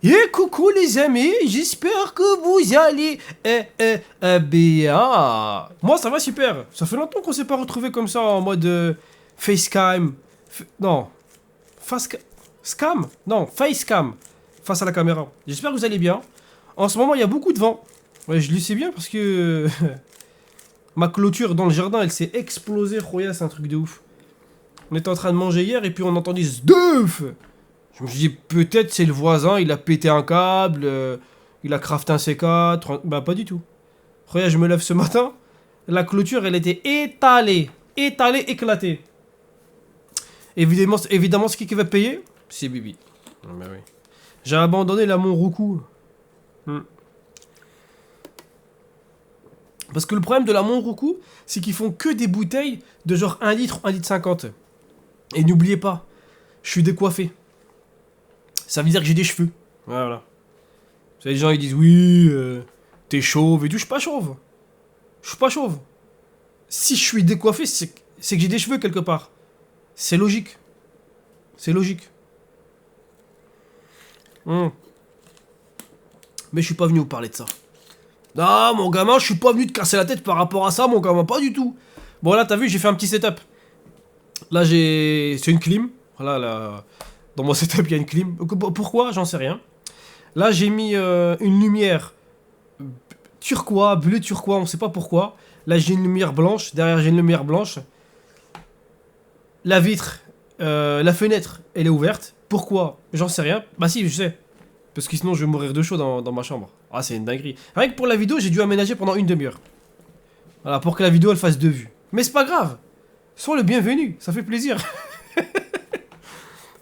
Et coucou les amis, j'espère que vous allez bien. Moi ça va super. Ça fait longtemps qu'on s'est pas retrouvé comme ça en mode facecam. Non, face scam. Non, facecam face à la caméra. J'espère que vous allez bien. En ce moment il y a beaucoup de vent. Ouais, je le sais bien parce que ma clôture dans le jardin elle s'est explosée. Roya, c'est un truc de ouf. On était en train de manger hier et puis on entendit zdeuf. Je me suis dit, peut-être c'est le voisin, il a pété un câble, il a crafté un C4. Bah, pas du tout. Regarde, je me lève ce matin, la clôture, elle était étalée. Étalée, éclatée. Évidemment ce qui va payer, c'est Bibi. Bah oui. J'ai abandonné la Monroucou. Parce que le problème de la Monroucou, c'est qu'ils font que des bouteilles de genre 1 litre, 1 litre 50. Et n'oubliez pas, je suis décoiffé. Ça veut dire que j'ai des cheveux. Voilà. Vous savez, les gens ils disent oui, t'es chauve et tout. Je suis pas chauve. Je suis pas chauve. Si je suis décoiffé, c'est que j'ai des cheveux quelque part. C'est logique. C'est logique. Mais je suis pas venu vous parler de ça. Non, mon gamin, je suis pas venu te casser la tête par rapport à ça, mon gamin. Pas du tout. Bon, là, t'as vu, j'ai fait un petit setup. Là, c'est une clim. Voilà, là. Dans mon setup, il y a une clim. Pourquoi? J'en sais rien. Là, j'ai mis une lumière turquoise, bleu turquoise, on sait pas pourquoi. Là, j'ai une lumière blanche. Derrière, j'ai une lumière blanche. La vitre, la fenêtre, elle est ouverte. Pourquoi? J'en sais rien. Bah si, je sais. Parce que sinon, je vais mourir de chaud dans ma chambre. Ah, c'est une dinguerie. Rien que pour la vidéo, j'ai dû aménager pendant une demi-heure. Voilà, pour que la vidéo, elle fasse 2 vues. Mais c'est pas grave. Sois le bienvenu, ça fait plaisir.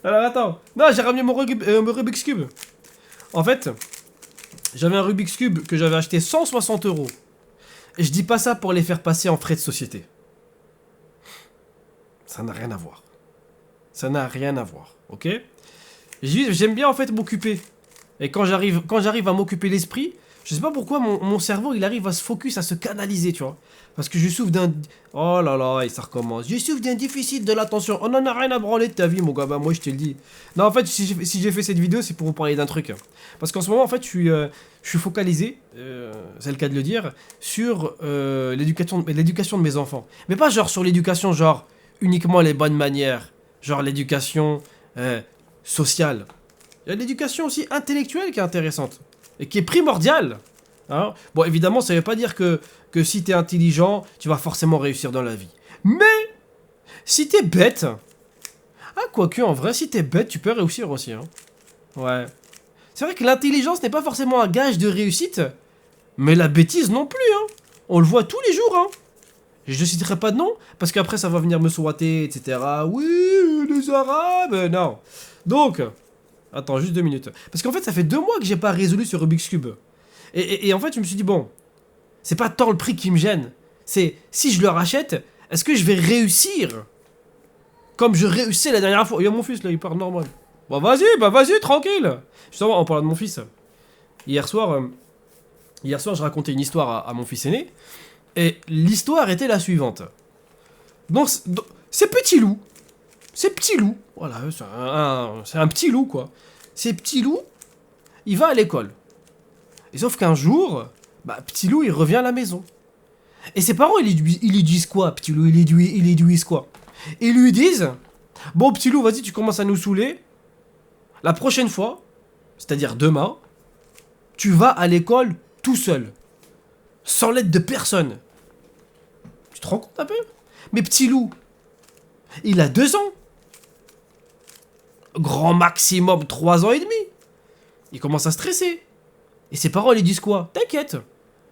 Alors attends. Non, j'ai ramené mon Rubik's Cube. En fait, j'avais un Rubik's Cube que j'avais acheté 160 €. Et je dis pas ça pour les faire passer en frais de société. Ça n'a rien à voir. Ça n'a rien à voir, ok? J'aime bien en fait m'occuper. Et quand j'arrive à m'occuper l'esprit, je sais pas pourquoi mon cerveau il arrive à se focus, à se canaliser, tu vois. Parce que je souffre d'un... Oh là là, et ça recommence. Je souffre d'un déficit de l'attention. On en a rien à branler de ta vie, mon gars. Bah, moi, je te le dis. Non, en fait, si j'ai fait cette vidéo, c'est pour vous parler d'un truc. Parce qu'en ce moment, en fait, je suis focalisé, c'est le cas de le dire, sur l'éducation de mes enfants. Mais pas genre sur l'éducation, genre uniquement les bonnes manières. Genre l'éducation sociale. Il y a l'éducation aussi intellectuelle qui est intéressante. Et qui est primordiale. Hein, bon, évidemment, ça veut pas dire que si t'es intelligent, tu vas forcément réussir dans la vie. Mais, si t'es bête... Ah, quoique, en vrai, si t'es bête, tu peux réussir aussi. Hein. Ouais. C'est vrai que l'intelligence n'est pas forcément un gage de réussite, mais la bêtise non plus. Hein. On le voit tous les jours. Hein. Je ne citerai pas de nom, parce qu'après, ça va venir me souhaiter, etc. Oui, les Arabes... Non. Donc... Attends, juste 2 minutes. Parce qu'en fait, ça fait 2 mois que j'ai pas résolu ce Rubik's Cube. Et en fait, je me suis dit, bon, c'est pas tant le prix qui me gêne. C'est, si je le rachète, est-ce que je vais réussir comme je réussis la dernière fois? Il y a mon fils, là, il part normal. Bah vas-y, tranquille. Justement, en parlant de mon fils, hier soir, je racontais une histoire à mon fils aîné. Et l'histoire était la suivante. Donc c'est petit loup. Voilà, c'est un petit loup, quoi. C'est petit loup, il va à l'école. Et sauf qu'un jour, bah, petit loup, il revient à la maison. Et ses parents, ils lui disent quoi, petit loup? Ils lui disent quoi? Ils lui disent, bon, petit loup, vas-y, tu commences à nous saouler. La prochaine fois, c'est-à-dire demain, tu vas à l'école tout seul. Sans l'aide de personne. Tu te rends compte un peu? Mais petit loup, il a 2 ans. Grand maximum 3 ans et demi. Il commence à stresser. Et ses parents lui disent quoi? T'inquiète,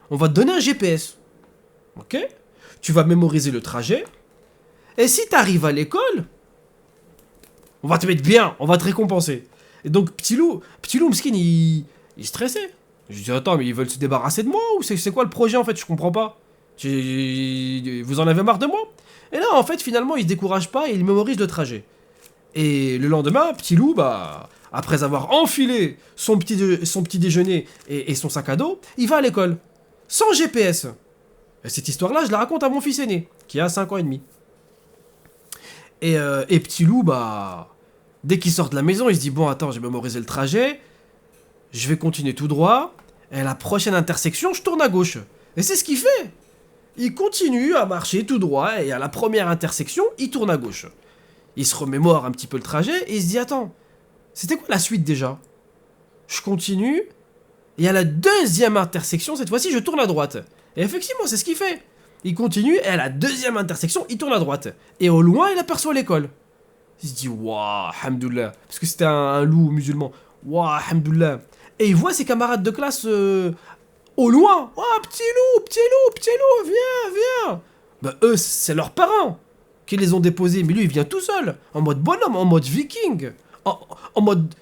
on va te donner un GPS. Ok? Tu vas mémoriser le trajet. Et si t'arrives à l'école, on va te mettre bien, on va te récompenser. Et donc petit loup, Mskin, il stressait. Je lui dis attends, mais ils veulent se débarrasser de moi ou c'est quoi le projet en fait? Je comprends pas. Vous en avez marre de moi? Et là en fait finalement il se décourage pas et il mémorise le trajet. Et le lendemain, petit loup, bah, après avoir enfilé son petit déjeuner et son sac à dos, il va à l'école. Sans GPS. Et cette histoire-là, je la raconte à mon fils aîné, qui a 5 ans et demi. Et petit loup, bah, dès qu'il sort de la maison, il se dit, bon, attends, j'ai mémorisé le trajet. je vais continuer tout droit, et à la prochaine intersection, je tourne à gauche. Et c'est ce qu'il fait. Il continue à marcher tout droit, et à la première intersection, il tourne à gauche. Il se remémore un petit peu le trajet, et il se dit, attends, c'était quoi la suite déjà? Je continue, et à la deuxième intersection, cette fois-ci, je tourne à droite. Et effectivement, c'est ce qu'il fait. Il continue, et à la deuxième intersection, il tourne à droite. Et au loin, il aperçoit l'école. Il se dit, waouh, hamdoullah. Parce que c'était un loup musulman. Waouh, hamdoullah. Et il voit ses camarades de classe au loin. Oh, petit loup, viens. Bah, eux, c'est leurs parents qui les ont déposés. Mais lui, il vient tout seul. En mode bonhomme, en mode viking. En mode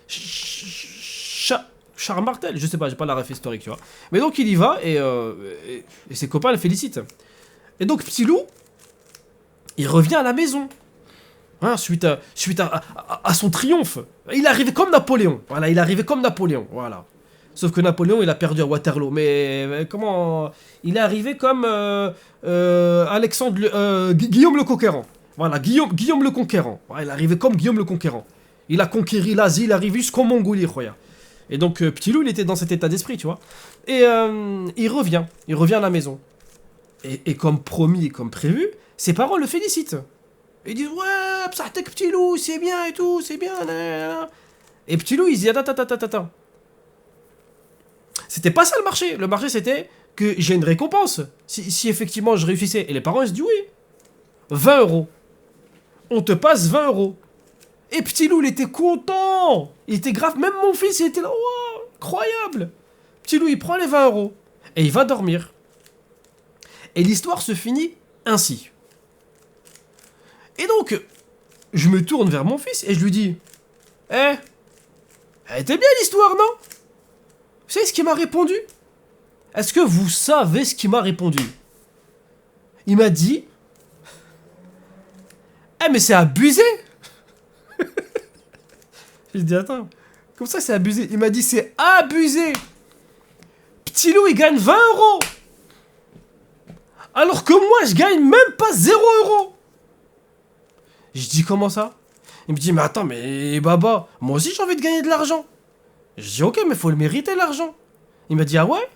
Charles Martel. Je sais pas, j'ai pas la ref historique, tu vois. Mais donc, il y va et ses copains le félicitent. Et donc, petit loup, il revient à la maison. Hein, suite à son triomphe. Il est arrivé comme Napoléon. Voilà, il est arrivé comme Napoléon. Voilà. Sauf que Napoléon, il a perdu à Waterloo. Mais comment... Il est arrivé comme Guillaume le Conquérant. Voilà, Guillaume le Conquérant. Voilà, il est arrivé comme Guillaume le Conquérant. Il a conquéri l'Asie, il est arrivé jusqu'en Mongolie, croyez. Et donc, Petit Loup, il était dans cet état d'esprit, tu vois. Et il revient à la maison. Et comme promis et comme prévu, ses parents le félicitent. Ils disent, ouais, psahtek Petit Loup, c'est bien et tout, c'est bien. Nanana. Et Petit Loup, il se dit, attends. C'était pas ça le marché. Le marché, c'était que j'ai une récompense. Si effectivement je réussissais. Et les parents, ils se disent, oui. 20 €. On te passe 20 €. Et Petit Loup, il était content. Il était grave. Même mon fils, il était là, wow, incroyable. Petit Loup, il prend les 20 €. Et il va dormir. Et l'histoire se finit ainsi. Et donc, je me tourne vers mon fils et je lui dis, elle était bien l'histoire, non? Vous savez ce qu'il m'a répondu? Est-ce que vous savez ce qu'il m'a répondu? Il m'a dit, mais c'est abusé. J'ai dit, attends, comme ça c'est abusé. Il m'a dit, c'est abusé. Petit Loup, il gagne 20 €. Alors que moi, je gagne même pas 0 €. Je dis, comment ça? Il me dit, mais attends, mais Baba, moi aussi j'ai envie de gagner de l'argent. Je dis, ok, mais faut le mériter l'argent. Il m'a dit, ah ouais?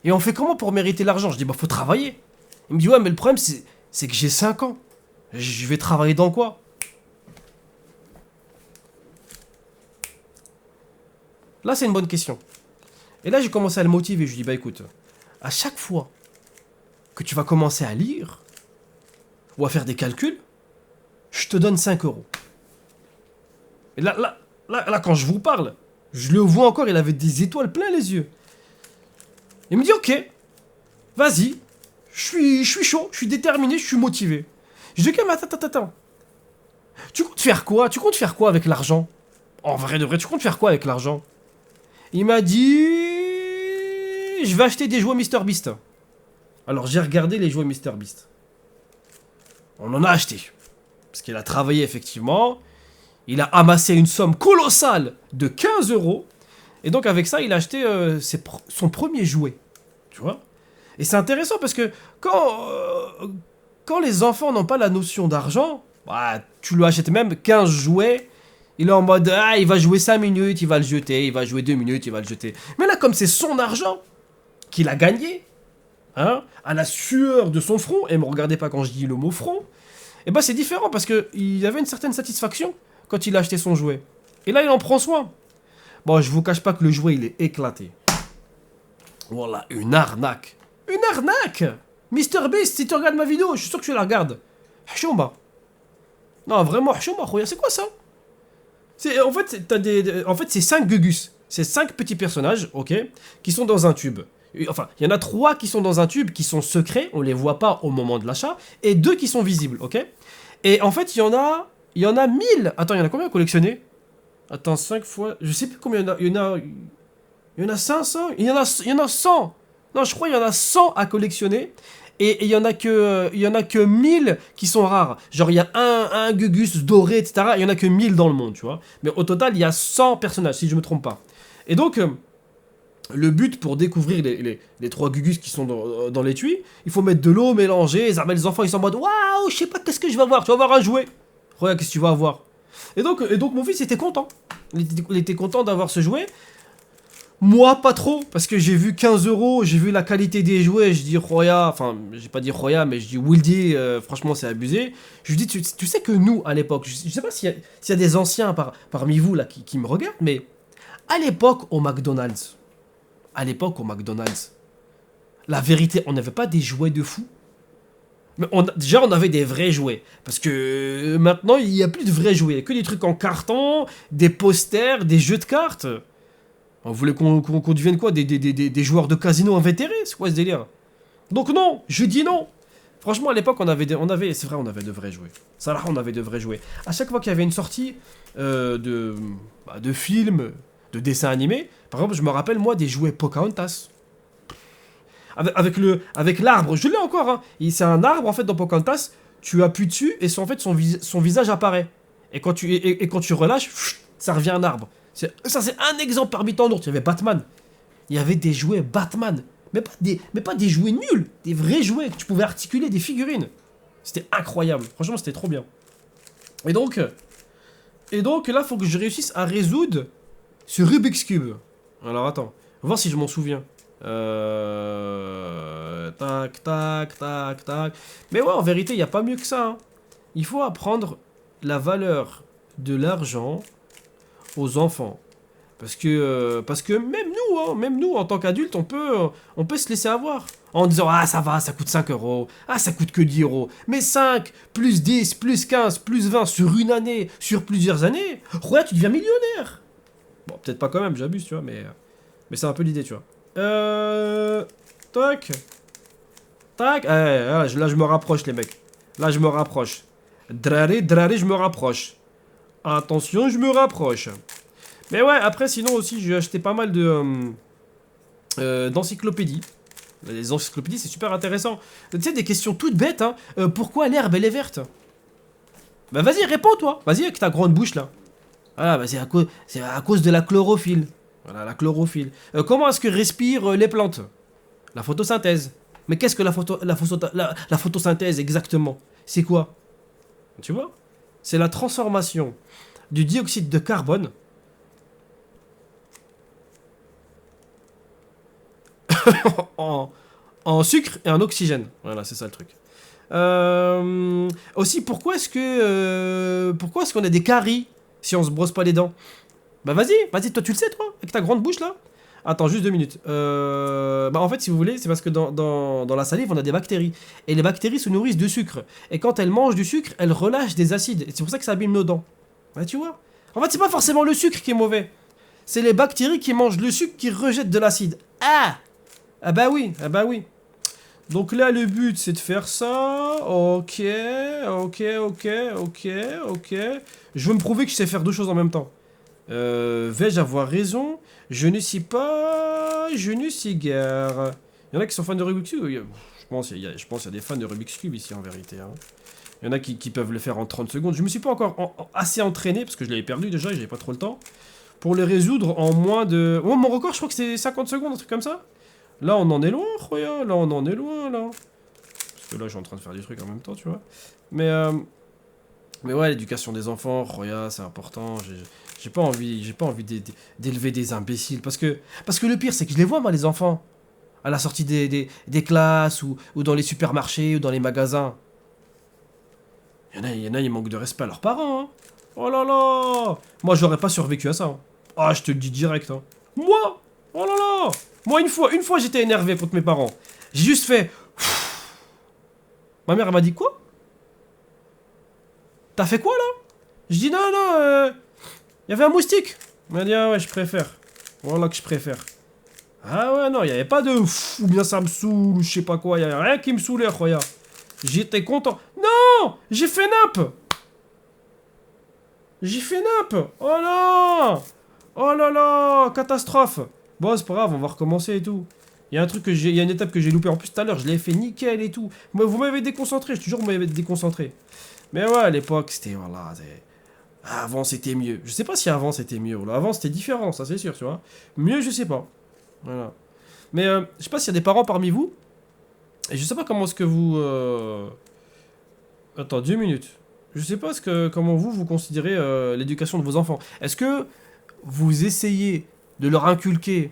Et on fait comment pour mériter l'argent? Je dis, bah faut travailler. Il me dit, ouais, mais le problème c'est que j'ai 5 ans. Je vais travailler dans quoi? Là, c'est une bonne question. Et là, j'ai commencé à le motiver. Je lui dis, bah écoute, à chaque fois que tu vas commencer à lire ou à faire des calculs, je te donne 5 €. Et là, quand je vous parle, je le vois encore, il avait des étoiles plein les yeux. Il me dit, ok, vas-y, je suis chaud, je suis déterminé, je suis motivé. Je dis, ok, mais attends. Tu comptes faire quoi? Tu comptes faire quoi avec l'argent? En vrai de vrai, tu comptes faire quoi avec l'argent? Il m'a dit, je vais acheter des jouets MrBeast. Alors j'ai regardé les jouets MrBeast. On en a acheté. Parce qu'il a travaillé effectivement. Il a amassé une somme colossale de 15 €. Et donc avec ça, il a acheté son premier jouet. Tu vois? Et c'est intéressant parce que quand les enfants n'ont pas la notion d'argent, bah, tu lui achètes même 15 jouets. Il est en mode, il va jouer 5 minutes, il va le jeter. Il va jouer 2 minutes, il va le jeter. Mais là, comme c'est son argent qu'il a gagné, hein, à la sueur de son front, et me regardez pas quand je dis le mot front, et bah c'est différent parce qu'il avait une certaine satisfaction quand il a acheté son jouet. Et là, il en prend soin. Bon, je vous cache pas que le jouet, il est éclaté. Voilà, une arnaque. Une arnaque! MrBeast, si tu regardes ma vidéo, je suis sûr que tu la regardes. Hchouma. Non, vraiment, Hchouma, c'est quoi ça? En fait, c'est 5 Gugus. C'est 5 petits personnages, ok, qui sont dans un tube. Enfin, il y en a 3 qui sont dans un tube, qui sont secrets, on les voit pas au moment de l'achat, et 2 qui sont visibles, ok. Et en fait, il y en a 1000. Attends, il y en a combien à collectionner? Attends, 5 fois... Je sais plus combien il y en a 500. Il y en a 100. Non, je crois qu'il y en a 100 à collectionner. Et il y en a que 1000 qui sont rares. Genre, il y a un Gugus doré, etc. Il y en a que 1000 dans le monde, tu vois. Mais au total, il y a 100 personnages, si je me trompe pas. Et donc, le but pour découvrir les 3 Gugus qui sont dans l'étui, il faut mettre de l'eau mélangée. Les enfants, ils sont en mode, waouh, je sais pas qu'est-ce que je vais avoir. Tu vas avoir un jouet. Regarde, qu'est-ce que tu vas avoir. Et donc mon fils était content. Il était content d'avoir ce jouet. Moi, pas trop, parce que j'ai vu 15 euros, j'ai vu la qualité des jouets, je dis Roya, enfin, j'ai pas dit Roya, mais je dis Wildy, franchement, c'est abusé. Je lui dis, tu sais que nous, à l'époque, je sais pas s'il y a des anciens parmi vous, là, qui me regardent, mais à l'époque, au McDonald's, la vérité, on n'avait pas des jouets de fou. Mais déjà, on avait des vrais jouets. Parce que maintenant, il n'y a plus de vrais jouets. Il y a que des trucs en carton, des posters, des jeux de cartes. On voulait qu'on devienne quoi des joueurs de casino invétérés. C'est quoi ce délire? Donc non, je dis non. Franchement, à l'époque, c'est vrai, on avait de vrais jouets. Ça là, on avait de vrais jouets. À chaque fois qu'il y avait une sortie de films, de dessins animés, par exemple, je me rappelle, moi, des jouets Pocahontas. Avec l'arbre, je l'ai encore, hein. C'est un arbre, en fait, dans Pocahontas. Tu appuies dessus et en fait, son visage apparaît. Et quand tu relâches, ça revient un arbre. Ça, c'est un exemple parmi tant d'autres. Il y avait Batman. Il y avait des jouets Batman. Mais pas des jouets nuls. Des vrais jouets que tu pouvais articuler, des figurines. C'était incroyable. Franchement, c'était trop bien. Et donc là, il faut que je réussisse à résoudre ce Rubik's Cube. Alors, attends. On va voir si je m'en souviens. Tac, tac, tac, tac. Mais ouais, en vérité, il n'y a pas mieux que ça, hein. Il faut apprendre la valeur de l'argent aux enfants. Parce que même nous, en tant qu'adultes, on peut se laisser avoir. En disant, ah ça va, ça coûte 5 euros. Ah ça coûte que 10 euros. Mais 5, plus 10, plus 15, plus 20 sur une année, sur plusieurs années, ouais, tu deviens millionnaire. Bon, peut-être pas quand même, j'abuse, tu vois, mais c'est un peu l'idée, tu vois. Tac. Tac. Là, je me rapproche, les mecs. Là, je me rapproche. Drari, je me rapproche. Attention, je me rapproche. Mais ouais, après, sinon aussi, j'ai acheté pas mal d'encyclopédies. Les encyclopédies, c'est super intéressant. Tu sais, des questions toutes bêtes, hein. Pourquoi l'herbe, elle est verte? Bah vas-y, réponds, toi. Vas-y, avec ta grande bouche, là. Ah, bah c'est à cause de la chlorophylle. Voilà, la chlorophylle. Comment est-ce que respirent les plantes? La photosynthèse. Mais qu'est-ce que la photosynthèse exactement? C'est quoi? Tu vois? C'est la transformation du dioxyde de carbone en sucre et en oxygène. Voilà, c'est ça le truc. Aussi, pourquoi est-ce qu'on a des caries si on se brosse pas les dents? Bah vas-y, toi tu le sais, toi, avec ta grande bouche là. Attends, juste 2 minutes. Bah en fait, si vous voulez, c'est parce que dans la salive, on a des bactéries. Et les bactéries se nourrissent de sucre. Et quand elles mangent du sucre, elles relâchent des acides. Et c'est pour ça que ça abîme nos dents. Ouais, tu vois. En fait, c'est pas forcément le sucre qui est mauvais. C'est les bactéries qui mangent le sucre qui rejettent de l'acide. Ah! Ah bah oui, ah bah oui. Donc là, le but, c'est de faire ça. Ok. Je veux me prouver que je sais faire deux choses en même temps. Vais-je avoir raison? Je ne sais pas. Je ne sais guère. Il y en a qui sont fans de Rubik's Cube. Je pense qu'il y a des fans de Rubik's Cube ici, en vérité, hein. Il y en a qui peuvent le faire en 30 secondes. Je me suis pas encore assez entraîné, parce que je l'avais perdu déjà, et j'avais pas trop le temps, pour le résoudre en moins de... Oh, mon record, je crois que c'est 50 secondes, un truc comme ça. Là, on en est loin, Roya. Là, on en est loin, là. Parce que là, je suis en train de faire des trucs en même temps, tu vois. Mais ouais, l'éducation des enfants, Roya, c'est important. J'ai pas envie d'élever des imbéciles. Parce que le pire, c'est que je les vois, moi, les enfants. À la sortie des classes, ou dans les supermarchés, ou dans les magasins. Il y en a, ils manquent de respect à leurs parents, hein. Oh là là. Moi, j'aurais pas survécu à ça, hein. Ah, je te le dis direct, hein. Moi. Oh là là. Moi, une fois, j'étais énervé contre mes parents. J'ai juste fait... Ma mère, elle m'a dit quoi? T'as fait quoi, là? Je dis non, il y avait un moustique. Elle m'a dit, ah ouais, je préfère. Voilà que je préfère. Ah ouais, non, il n'y avait pas de... ou bien ça me saoule, ou je sais pas quoi. Il n'y avait rien qui me saoulait, Roya. J'étais content. Non. J'ai fait nappe. J'ai fait nappe. Oh là. Oh là là. Catastrophe. Bon, c'est pas grave, on va recommencer et tout. Il y a une étape que j'ai loupée en plus tout à l'heure, je l'ai fait nickel et tout. Moi, vous m'avez déconcentré, je te jure, vous m'avez déconcentré. Mais ouais, à l'époque, c'était, voilà, avant c'était mieux. Je sais pas si avant c'était mieux, ou là. Avant c'était différent, ça c'est sûr, tu vois. Mieux, je sais pas. Voilà. Mais je sais pas s'il y a des parents parmi vous. Et je sais pas comment est-ce que vous... Attends, 2 minutes. Je sais pas comment vous considérez l'éducation de vos enfants. Est-ce que vous essayez de leur inculquer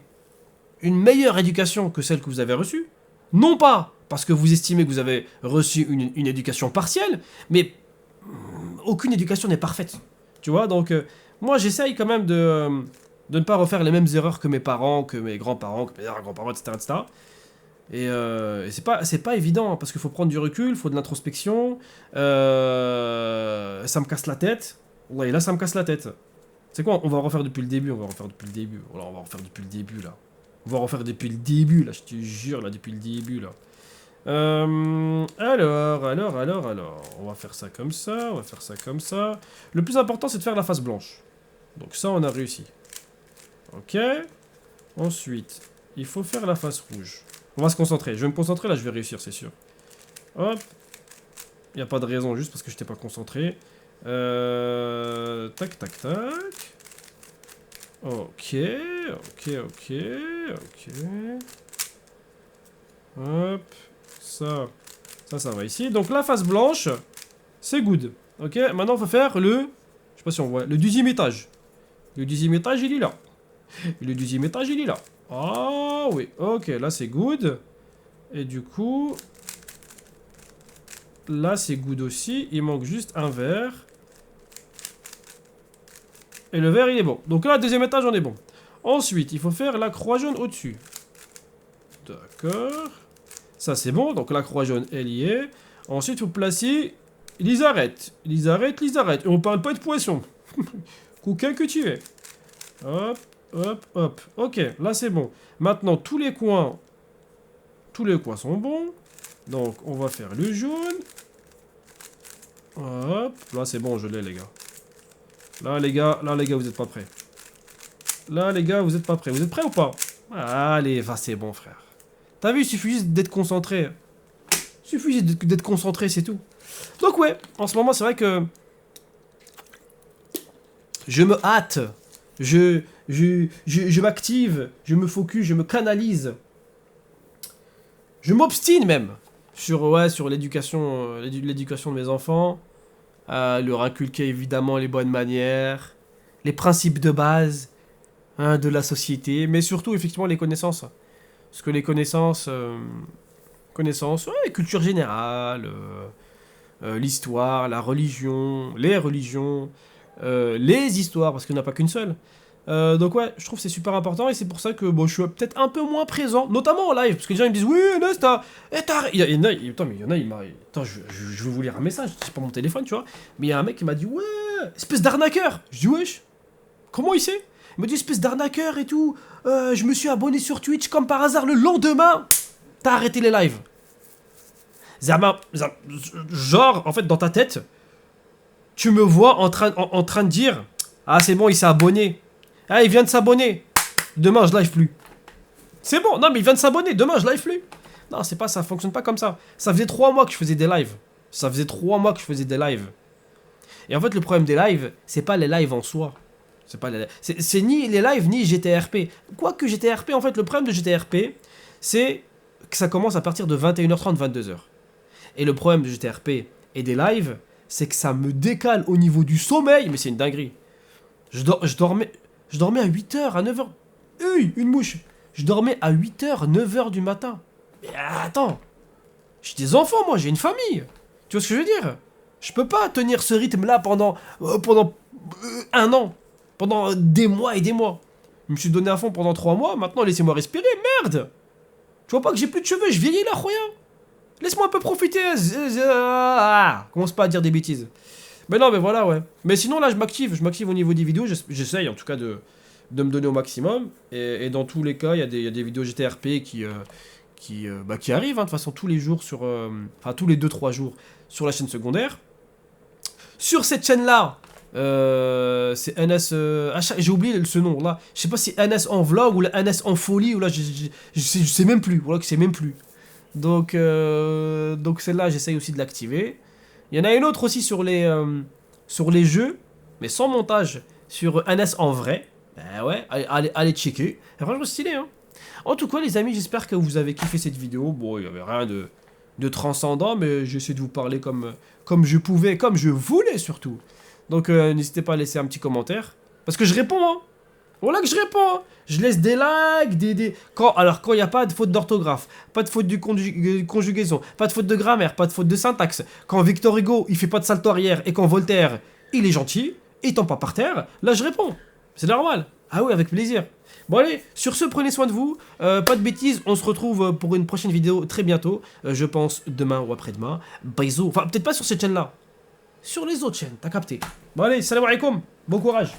une meilleure éducation que celle que vous avez reçue. Non pas parce que vous estimez que vous avez reçu une éducation partielle, mais aucune éducation n'est parfaite. Tu vois, donc moi j'essaye quand même de ne pas refaire les mêmes erreurs que mes parents, que mes grands-parents, que mes arrière-grands-parents, etc., etc. Et c'est pas évident, hein, parce qu'il faut prendre du recul, il faut de l'introspection, ça me casse la tête. Ouais, là ça me casse la tête. C'est quoi, on va refaire depuis le début, on va refaire depuis le début. Voilà, on va refaire depuis le début, là. On va refaire depuis le début, là, je te jure, là, depuis le début, là. Alors, on va faire ça comme ça, on va faire ça comme ça. Le plus important, c'est de faire la face blanche. Donc ça, on a réussi. Ok. Ensuite, il faut faire la face rouge. On va se concentrer. Je vais me concentrer, là, je vais réussir, c'est sûr. Hop. Il n'y a pas de raison, juste parce que je n'étais pas concentré. Tac, tac, tac. Ok. Hop. Ça va ici. Donc la face blanche, c'est good. Ok, maintenant, il faut faire le... Je sais pas si on voit. Le 10e étage. Le 10e étage, il est là. Le 10e étage, il est là. Ah oui, ok, là c'est good. Et du coup... Là c'est good aussi. Il manque juste un verre. Et le verre, il est bon. Donc là, 2e étage, on est bon. Ensuite, il faut faire la croix jaune au-dessus. D'accord. Ça, c'est bon. Donc la croix jaune, elle y est. Ensuite, il faut placer les arêtes. Les arêtes. Et on parle pas de poisson. Coquin que tu es. Hop. Ok, là c'est bon. Maintenant, tous les coins sont bons. Donc, on va faire le jaune. Hop. Là, c'est bon, je l'ai, les gars. Là, les gars, vous êtes pas prêts. Vous êtes prêts ou pas? Allez, va, c'est bon, frère. T'as vu, il suffit juste d'être concentré. C'est tout. Donc, ouais, en ce moment, c'est vrai que... Je me hâte. Je m'active, je me focus, je me canalise. Je m'obstine même sur l'éducation de mes enfants. Leur inculquer évidemment les bonnes manières, les principes de base de la société, mais surtout effectivement les connaissances. Parce que les connaissances, culture générale, l'histoire, la religion, les religions, les histoires, parce qu'il n'y en a pas qu'une seule. Donc ouais, je trouve que c'est super important et c'est pour ça que bon, je suis peut-être un peu moins présent, notamment en live, parce que les gens ils me disent oui, Enes, il y en a, il m'a... Attends, je vais vous lire un message, c'est pas mon téléphone, tu vois, mais il y a un mec qui m'a dit ouais, espèce d'arnaqueur. Je dis wesh, comment il sait? Il m'a dit espèce d'arnaqueur et tout, je me suis abonné sur Twitch comme par hasard le lendemain, t'as arrêté les lives. Genre, en fait, dans ta tête, tu me vois en train de dire ah c'est bon, il s'est abonné. Ah, il vient de s'abonner. Demain, je live plus. C'est bon. Non, mais il vient de s'abonner. Demain, je live plus. Non, c'est pas ça. Ça fonctionne pas comme ça. Ça faisait 3 mois que je faisais des lives. Et en fait, le problème des lives, c'est pas les lives en soi. C'est ni les lives, ni GTRP. Quoique GTRP, en fait, le problème de GTRP, c'est que ça commence à partir de 21h30, 22h. Et le problème de GTRP et des lives, c'est que ça me décale au niveau du sommeil. Mais c'est une dinguerie. Je dormais à 8h, à 9h. Une mouche. Je dormais à 8h, 9h du matin. Mais attends. J'ai des enfants, moi, j'ai une famille. Tu vois ce que je veux dire? Je peux pas tenir ce rythme-là pendant un an. Pendant des mois et des mois. Je me suis donné à fond pendant 3 mois. Maintenant, laissez-moi respirer. Merde. Tu vois pas que j'ai plus de cheveux? Je vieillis là, Roya. Laisse-moi un peu profiter. Commence pas à dire des bêtises. Mais non, mais voilà, ouais. Mais sinon, là, je m'active au niveau des vidéos. J'essaye, en tout cas, de me donner au maximum. Et dans tous les cas, il y a des vidéos GTRP qui arrivent, hein, de toute façon, tous les jours sur... Enfin, tous les 2-3 jours sur la chaîne secondaire. Sur cette chaîne-là, c'est NS... j'ai oublié ce nom, là. Je sais pas si NS en vlog ou la NS en folie, ou là, je sais même plus. Voilà, que c'est même plus. Donc celle-là, j'essaye aussi de l'activer. Il y en a une autre aussi sur les jeux, mais sans montage, sur NS en vrai. Ben ouais, allez checker. C'est franchement stylé, hein. En tout cas, les amis, j'espère que vous avez kiffé cette vidéo. Bon, il n'y avait rien de transcendant, mais j'essaie de vous parler comme je pouvais, comme je voulais surtout. Donc, n'hésitez pas à laisser un petit commentaire. Parce que je réponds, hein. Voilà que je réponds. Hein. Je laisse des likes, Alors, quand il n'y a pas de faute d'orthographe, pas de faute de conjugaison, pas de faute de grammaire, pas de faute de syntaxe, quand Victor Hugo, il fait pas de salto arrière et quand Voltaire, il est gentil, il tombe pas par terre, là, je réponds. C'est normal. Ah oui, avec plaisir. Bon allez, sur ce, prenez soin de vous. Pas de bêtises, on se retrouve pour une prochaine vidéo très bientôt. Je pense demain ou après-demain. Bisous. Enfin, peut-être pas sur cette chaîne-là. Sur les autres chaînes, t'as capté. Bon allez, salam alaikum. Bon courage.